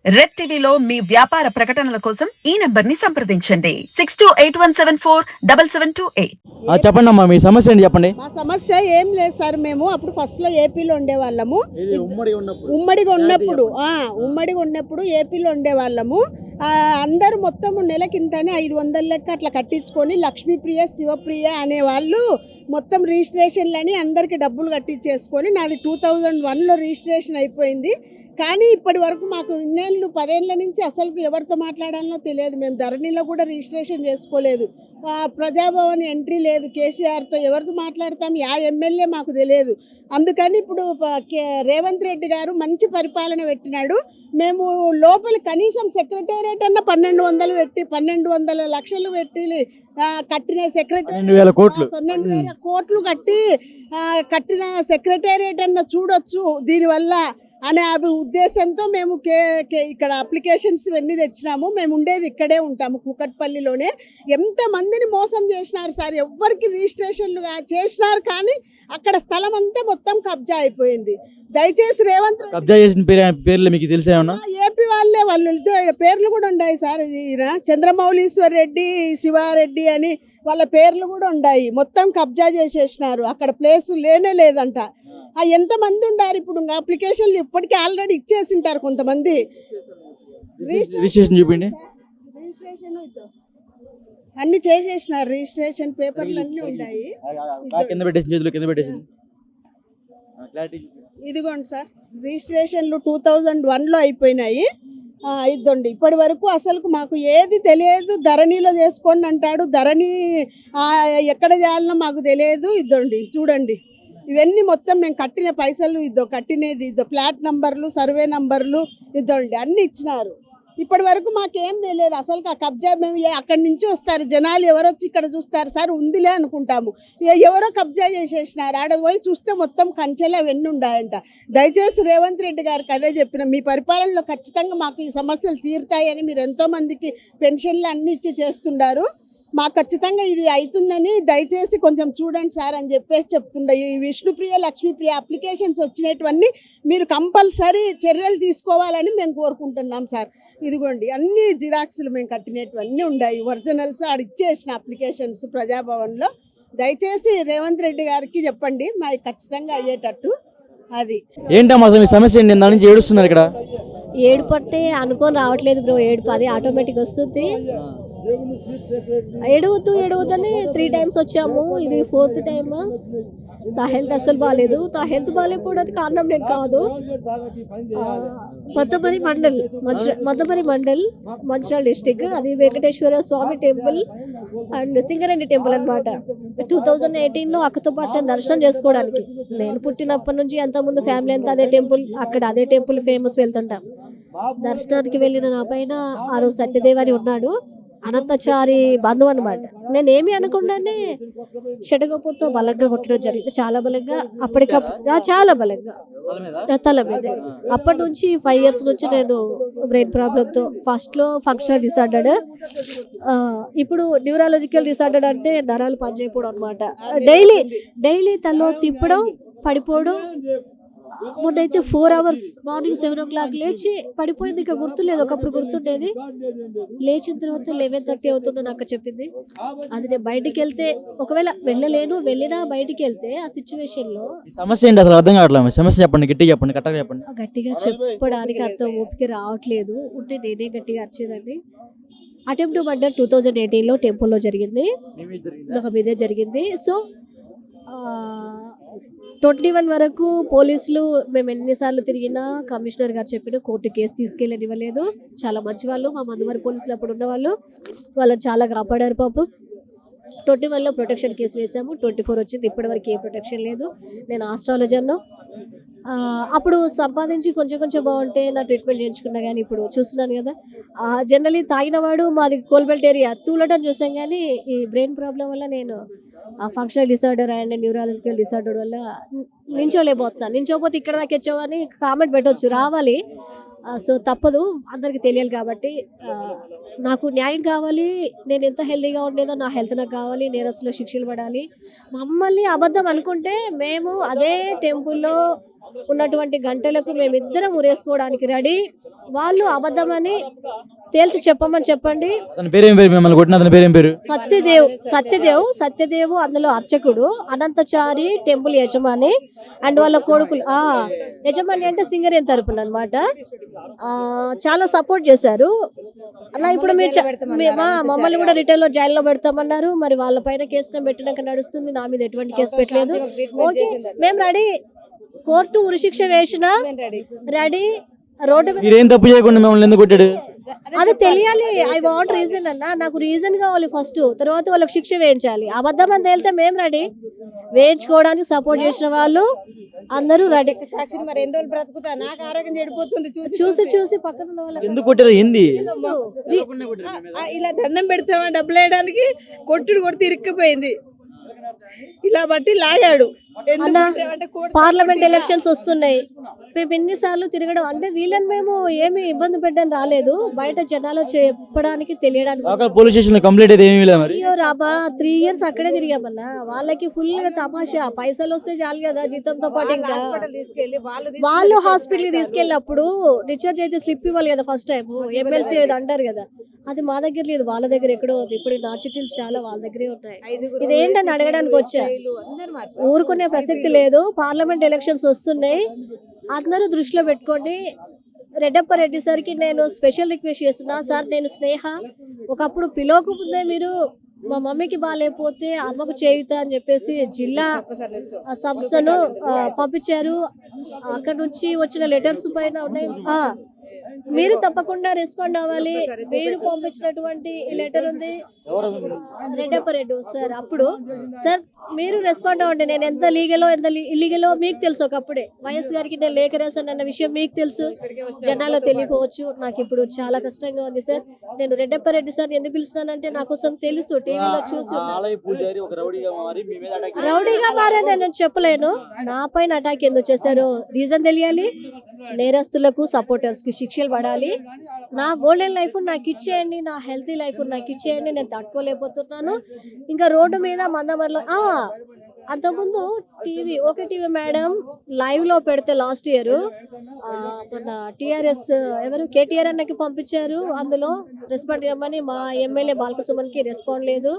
Red టీవీలో మీ వ్యాపార ప్రకటనల కోసం ఈ నెంబర్ ని సంప్రదించండి 6281747728. చెప్పండి అమ్మా, మీ సమస్య ఏంటి చెప్పండి. మా సమస్య ఏం లేదు సార్. మేము అప్పుడు ఫస్ట్లో ఏపీలో ఉండేవాళ్ళము. ఉమ్మడిగా ఉన్నప్పుడు ఏపీలో ఉండేవాళ్ళము. అందరూ మొత్తము నెలకింతని 500 లెక్క అట్లా కట్టించుకొని లక్ష్మీప్రియ శివప్రియ అనేవాళ్ళు మొత్తం రిజిస్ట్రేషన్లని అందరికీ డబ్బులు కట్టించేసుకొని నాది 2001లో రిజిస్ట్రేషన్ అయిపోయింది. కానీ ఇప్పటి వరకు మాకు 10 ఏళ్ళ నుంచి అసలు ఎవరితో మాట్లాడాలో తెలియదు. మేము ధరణిలో కూడా రిజిస్ట్రేషన్ చేసుకోలేదు. ప్రజాభవన్ ఎంట్రీ లేదు. కేసీఆర్తో ఎవరితో మాట్లాడతాం, ఎమ్మెల్యే మాకు తెలియదు. అందుకని ఇప్పుడు రేవంత్ రెడ్డి గారు మంచి పరిపాలన పెట్టినాడు. మేము లోపల కనీసం సెక్రటేరియట్ అన్న 1200 లక్షలు పెట్టి కట్టిన సెక్రటరీ 12,000 కోట్లు కట్టిన సెక్రటేరియట్ అన్న చూడొచ్చు దీనివల్ల అనే ఉద్దేశంతో మేము ఇక్కడ అప్లికేషన్స్ ఇవన్నీ తెచ్చినాము. మేము ఉండేది ఇక్కడే ఉంటాము, కూకట్పల్లిలోనే. ఎంతమందిని మోసం చేసినారు సార్. ఎవరికి రిజిస్ట్రేషన్లు చేసినారు కానీ అక్కడ స్థలం అంతా మొత్తం కబ్జా అయిపోయింది. దయచేసి రేవంత్ కబ్జా చేసిన పేర్లు మీకు తెలిసేమన్నా? ఏపీ వాళ్ళు పేర్లు కూడా ఉన్నాయి సార్. ఈయన చంద్రమౌళీశ్వర్ రెడ్డి, శివారెడ్డి అని వాళ్ళ పేర్లు కూడా ఉన్నాయి. మొత్తం కబ్జా చేసేసినారు. అక్కడ ప్లేస్ లేదంట. ఎంతమంది ఉన్నారు ఇప్పుడు అప్లికేషన్లు ఇప్పటికీ ఆల్రెడీ ఇచ్చేసింటారు కొంతమంది. రిజిస్ట్రేషన్ చూపిండి. రిజిస్ట్రేషన్ అన్ని చేసేసినారు. రిజిస్ట్రేషన్ పేపర్లు అన్ని ఉన్నాయి. ఇదిగోండి సార్, రిజిస్ట్రేషన్లు 2001లో అయిపోయినాయి. ఇద్దండి ఇప్పటి వరకు అసలు మాకు ఏది తెలియదు. ధరణిలో చేసుకోండి అంటాడు. ధరణి ఎక్కడ చేయాలనో మాకు తెలియదు. ఇద్దండి చూడండి, ఇవన్నీ మొత్తం మేము కట్టిన పైసలు కట్టినది ఫ్లాట్ నంబర్లు, సర్వే నంబర్లు ఇద్దండి అన్ని ఇచ్చినారు. ఇప్పటి వరకు మాకేం తెలియదు అసలు. ఆ కబ్జా మేము అక్కడి నుంచి వస్తారు జనాలు, ఎవరు వచ్చి ఇక్కడ చూస్తారు సార్, ఉందిలే అనుకుంటాము. ఎవరో కబ్జా చేసేసినారు. ఆడ పోయి చూస్తే మొత్తం కంచెలు అవన్నీ ఉన్నాయంట. దయచేసి రేవంత్ రెడ్డి గారికి అదే చెప్పిన, మీ పరిపాలనలో ఖచ్చితంగా మాకు ఈ సమస్యలు తీరుతాయని మీరు ఎంతోమందికి పెన్షన్లు అన్ని ఇచ్చి చేస్తున్నారు. మాకు ఖచ్చితంగా ఇది అవుతుందని దయచేసి కొంచెం చూడండి సార్ అని చెప్పేసి చెప్తుండే. ఈ విష్ణుప్రియ, లక్ష్మీప్రియ అప్లికేషన్స్ వచ్చినటువన్నీ మీరు కంపల్సరీ చర్యలు తీసుకోవాలని మేము కోరుకుంటున్నాం సార్. ఇదిగోండి అన్ని జిరాక్స్లు మేము కట్టినటువన్నీ ఉన్నాయి. ఒరిజినల్స్ ఇచ్చేసిన అప్లికేషన్స్ ప్రజాభవన్లో. దయచేసి రేవంత్ రెడ్డి గారికి చెప్పండి మాకు ఖచ్చితంగా అయ్యేటట్టు. అది ఏంటమ్మా అసలు మీ సమస్య ఏంటి? దాని నుంచి ఏడుస్తున్నారు ఇక్కడ. ఏడుపు అంటే అనుకొని రావట్లేదు బ్రో, ఏడుపు అది ఆటోమేటిక్ వస్తుంది. ఏడవద్దని 3 times వచ్చాము, ఇది 4th టైం. నా హెల్త్ అస్సలు బాగాలేదు. నా హెల్త్ బాగాలేకపోవడానికి కారణం నేను కాదు. మద్దపరి మండల్ మంచిర్యాల డిస్టిక్, అది వెంకటేశ్వర స్వామి టెంపుల్ అండ్ సింగరేణి టెంపుల్ అనమాట. 2018లో అక్కతో పాటు నేను దర్శనం చేసుకోవడానికి, నేను పుట్టినప్పటి నుంచి అంతకుముందు ఫ్యామిలీ అంతా అదే టెంపుల్ ఫేమస్ వెళ్తుంటాం. దర్శనానికి వెళ్ళిన నా పైన ఆ రోజు సత్యదేవ్ అని ఉన్నాడు, అనంతచారి బంధువు అనమాట. నేనేమి అనుకుండానే షటగొప్పతో బలంగా కొట్టడం జరిగింది, చాలా బలంగా, అప్పటికప్పుడు చాలా బలంగా తల మీద. అప్పటి నుంచి 5 years నుంచి నేను బ్రెయిన్ ప్రాబ్లంతో, ఫస్ట్లో ఫంక్షనల్ డిసార్డర్డ్, ఇప్పుడు న్యూరాలజికల్ డిసార్డర్డ్, అంటే నరాలు పనిచేయకపోవడం అనమాట. డైలీ తలో తిప్పడం, పడిపోవడం. మొన్నైతే 4 hours మార్నింగ్ 7 o'clock లేచి పడిపోయింది. ఇంకా గుర్తులేదు, ఒకప్పుడు గుర్తుండేది. లేచిన తర్వాత 11:30 అవుతుందో నాకు చెప్పింది. అది నేను బయటికి వెళ్తే, ఒకవేళ వెళ్ళినా బయటికి వెళ్తే ఆ సిచ్యువేషన్ లో సమస్య ఏంటి అసలు అర్థం కావట్లేదు. సమస్య చెప్పండి, గట్టిగా చెప్పండి, కరెక్ట్గా చెప్పండి. గట్టిగా చెప్పడానికి అంత ఓపిక రావట్లేదు. ఉంటే నేనే గట్టిగా అరిచేదాన్ని. అటెంప్ట్ టు మర్డర్ 2018లో టెంపుల్లో జరిగింది, ఒక మీదే జరిగింది. సో 21 వరకు పోలీసులు మేము ఎన్నిసార్లు తిరిగినా కమిషనర్ గారు చెప్పిన కోర్టు కేసు తీసుకెళ్ళనివ్వలేదు. చాలా మంచి వాళ్ళు మా మందమరి పోలీసులు అప్పుడు ఉన్నవాళ్ళు, వాళ్ళని చాలా కాపాడారు పాపం. 21లో ప్రొటెక్షన్ కేసు వేసాము, 24 వచ్చింది. ఇప్పటివరకు ఏ ప్రొటెక్షన్ లేదు. నేను ఆస్ట్రాలజర్ను. అప్పుడు సంపాదించి కొంచెం బాగుంటే నా ట్రీట్మెంట్ చేయించుకున్నా, కానీ ఇప్పుడు చూస్తున్నాను కదా, జనరలీ తాగినవాడు మాది కోల్బెల్ట్ ఏరియా, తూలటం చూసాం. కానీ ఈ బ్రెయిన్ ప్రాబ్లం వల్ల నేను functional disorder and neurological disorder వల్ల నించోపోతే ఇక్కడ దాకా వచ్చావని కామెంట్ పెట్టవచ్చు, రావాలి. సో తప్పదు, అందరికి తెలియాలి. కాబట్టి నాకు న్యాయం కావాలి. నేను ఎంత హెల్తీగా ఉండేదో నా హెల్త్ నాకు కావాలి. నేరస్తుల శిక్షలు పడాలి. మమ్మల్ని అబద్ధం అనుకుంటే మేము అదే టెంపుల్లో ఉన్నటువంటి గంటలకు మేమిద్దరం ఉరేసుకోవడానికి రెడీ. వాళ్ళు అబద్ధమని తేల్చి చెప్పమని చెప్పండి. అతని పేరేం పేరు, మిమ్మల్ని కొట్టిన అతని పేరేం పేరు? సత్యదేవ్ అందులో అర్చకుడు, అనంతచారి టెంపుల్ యజమాని అండ్ వాళ్ళ కొడుకులు. యజమాని అంటే సింగరేణి తరపున అనమాట. చాలా సపోర్ట్ చేశారు అలా. ఇప్పుడు మమ్మల్ని కూడా రిటైల్ లో జైల్లో పెడతామన్నారు. మరి వాళ్ళ పైన కేసు పెట్టడానికి నడుస్తుంది. నా మీద ఎటువంటి కేసు పెట్టలేదు. ఓకే, మేము రెడీ. కోర్టు ఉరిశిక్ష వేసిన రెడీ. రోడ్డు మీరేం తప్పు చేయకుండా మిమ్మల్ని ఎందుకు కొట్టాడు? అది తెలియాలి. ఐ వాంట్ రీజన్ అన్న. నాకు రీజన్ కావాలి ఫస్ట్, తర్వాత వాళ్ళకి శిక్ష వేయించాలి. అబద్ధం అని తేలితే మేము రెడీ. వేయించుకోవడానికి సపోర్ట్ చేసిన వాళ్ళు అందరూ రెడీ. సాక్షిని మరి ఎన్ని రోజులు బ్రతుకుతా, నాకు ఆరోగ్యం చెడిపోతుంది చూసి పక్కన ఉన్న వాళ్ళకి ఎందుకు కొట్టారు? ఏంది ఇలా దండం పెడతామా డబ్బులు వేయడానికి కొట్టుడు కొడితే ఇరుక్కుపోయింది. ఇలా బట్టి లాగాడు. అన్న, పార్లమెంట్ ఎలక్షన్స్ వస్తున్నాయి. మేము ఎన్నిసార్లు తిరగడం అంటే వీళ్ళని మేము ఏమి ఇబ్బంది పెట్టడం రాలేదు. బయట జనాలు చెప్పడానికి తెలియడానికి పోలీస్ స్టేషన్ కంప్లైంట్ అయితే ఏమీ లేదు. మరి అయ్యో రాబా 3 years అక్కడే తిరిగామన్నా. వాళ్ళకి ఫుల్ గా తమాషా. పైసలు వస్తే చాలు కదా జీతంతో పాటు. ఇంకా వాళ్ళు హాస్పిటల్ తీసుకెళ్ళినప్పుడు రీఛార్జ్ అయితే స్లిప్ ఇవ్వాలి కదా ఫస్ట్ టైం. ఎమ్మెల్సీ అంటారు కదా, అది మా దగ్గర లేదు, వాళ్ళ దగ్గర ఎక్కడో ఉంది. ఇప్పుడు నా చిట్టీలు చాలా వాళ్ళ దగ్గరే ఉంటాయి. ఇదేంటని అడగడానికి వచ్చా. ఊరుకునే ప్రసక్తి లేదు. పార్లమెంట్ ఎలక్షన్స్ వస్తున్నాయి, అందరూ దృష్టిలో పెట్టుకోండి. రెడ్డప్ప రెడ్డి సార్కి నేను స్పెషల్ రిక్వెస్ట్ చేస్తున్నా. సార్, నేను స్నేహ ఒకప్పుడు పిలోకు ముందే మీరు మా మమ్మీకి బాగాలేకపోతే అమ్మకు చేయుతా అని చెప్పేసి జిల్లా సంస్థను పంపించారు. అక్కడ నుంచి వచ్చిన లెటర్స్ పైన ఉన్నాయి. మీరు తప్పకుండా రెస్పాండ్ అవ్వాలి. మీరు పంపించినటువంటి లెటర్ ఉంది రెడ్డప్ప రెడ్డి సార్. అప్పుడు సార్ మీరు రెస్పాండ్ అవ్వండి. నేను ఎంత లీగలో ఎంత ఇల్లీగలో మీకు తెలుసు. ఒకప్పుడే వైఎస్ గారికి నేను లేఖ రాశాను అన్న విషయం మీకు తెలుసు, జనాల్లో తెలియపోవచ్చు. నాకు ఇప్పుడు చాలా కష్టంగా ఉంది సార్. నేను రెడ్డప్ప రెడ్డి సార్ ఎందుకు పిలుస్తున్నానంటే నా కోసం తెలుసు, టీవీలో చూసి. రౌడీగా మారని నేను చెప్పలేను. నా పైన అటాక్ ఎందుకు చేశారో రీజన్ తెలియాలి. నేరస్తులకు సపోర్టర్స్ కి శిక్షలు పడాలి. నా గోల్డెన్ లైఫ్ నాకు ఇచ్చేయండి, నా హెల్తీ లైఫ్ నాకు ఇచ్చేయండి. నేను తట్టుకోలేకపోతున్నాను. ఇంకా రోడ్డు మీద మందమరిలో అంతకుముందు టీవీ మేడం లైవ్ లో పెడితే లాస్ట్ ఇయర్ మన టిఆర్ఎస్ ఎవరు కేటీఆర్ అన్నకి పంపించారు. అందులో రెస్పాండ్ ఇవ్వమని మా ఎమ్మెల్యే బాలకసుమన్ కి రెస్పాండ్ లేదు.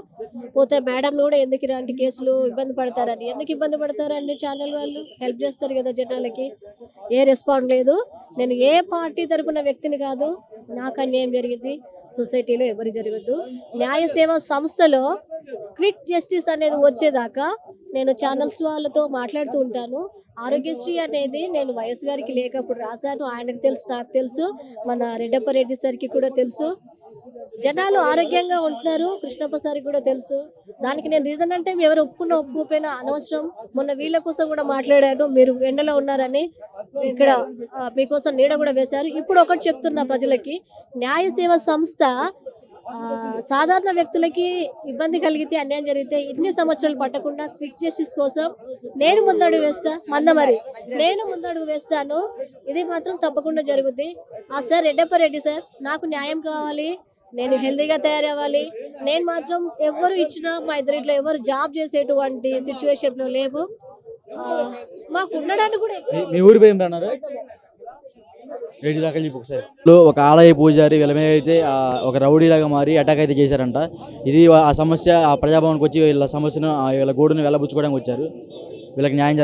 పోతే మేడం కూడా ఎందుకు ఇలాంటి కేసులు ఇబ్బంది పడతారని. ఎందుకు ఇబ్బంది పడతారని ఛానల్ వాళ్ళు హెల్ప్ చేస్తారు కదా జనాలకి. ఏ రెస్పాండ్ లేదు. నేను ఏ పార్టీ తరపున వ్యక్తిని కాదు. నాకు అన్యాయం జరిగింది, సొసైటీలో ఎవరు జరగద్దు. న్యాయ సేవా సంస్థలో క్విక్ జస్టిస్ అనేది వచ్చేదాకా నేను ఛానల్స్ వాళ్ళతో మాట్లాడుతూ ఉంటాను. ఆరోగ్యశ్రీ అనేది నేను వైఎస్ గారికి లేకప్పుడు రాశాను. ఆయనకు తెలుసు, నాకు తెలుసు, మన రెడ్డప్ప రెడ్డి సార్కి కూడా తెలుసు. జనాలు ఆరోగ్యంగా ఉంటున్నారు, కృష్ణప్ప సార్కి కూడా తెలుసు. దానికి నేను రీజన్ అంటే ఎవరు ఒప్పుకోపోయినా అనవసరం. మొన్న వీళ్ళ కోసం కూడా మాట్లాడాను, మీరు ఎండలో ఉన్నారని. ఇక్కడ మీకోసం నీడ కూడా వేశారు. ఇప్పుడు ఒకటి చెప్తున్నా ప్రజలకి, న్యాయ సేవా సంస్థ సాధారణ వ్యక్తులకి ఇబ్బంది కలిగితే, అన్యాయం జరిగితే ఇన్ని సంవత్సరాలు పట్టకుండా క్విక్ జస్టిస్ కోసం నేను ముందడుగు వేస్తాను. ఇది మాత్రం తప్పకుండా జరుగుద్ది. సార్ రెడ్డప్ప రెడ్డి సార్, నాకు న్యాయం కావాలి, నేను హెల్తీగా తయారవ్వాలి. నేను మాత్రం ఎవరు ఇచ్చినా మా ఇద్దరిట్లో ఎవరు జాబ్ చేసేటువంటి సిచ్యువేషన్ లో లేవు. మాకు ఉండడానికి కూడా మీ ఊరి పేరు అన్నారు రెడ్డి దాకా చెప్పు ఒకసారి. ఒక ఆలయ పూజారి వీళ్ళ మీద అయితే ఒక రౌడీ లాగా మారి అటాక్ అయితే చేశారంట. ఇది ఆ సమస్య ఆ ప్రజాభవన్కి వచ్చి వీళ్ళ సమస్యను వీళ్ళ గూడును వెళ్ళబుచ్చుకోవడానికి వచ్చారు. వీళ్ళకి న్యాయం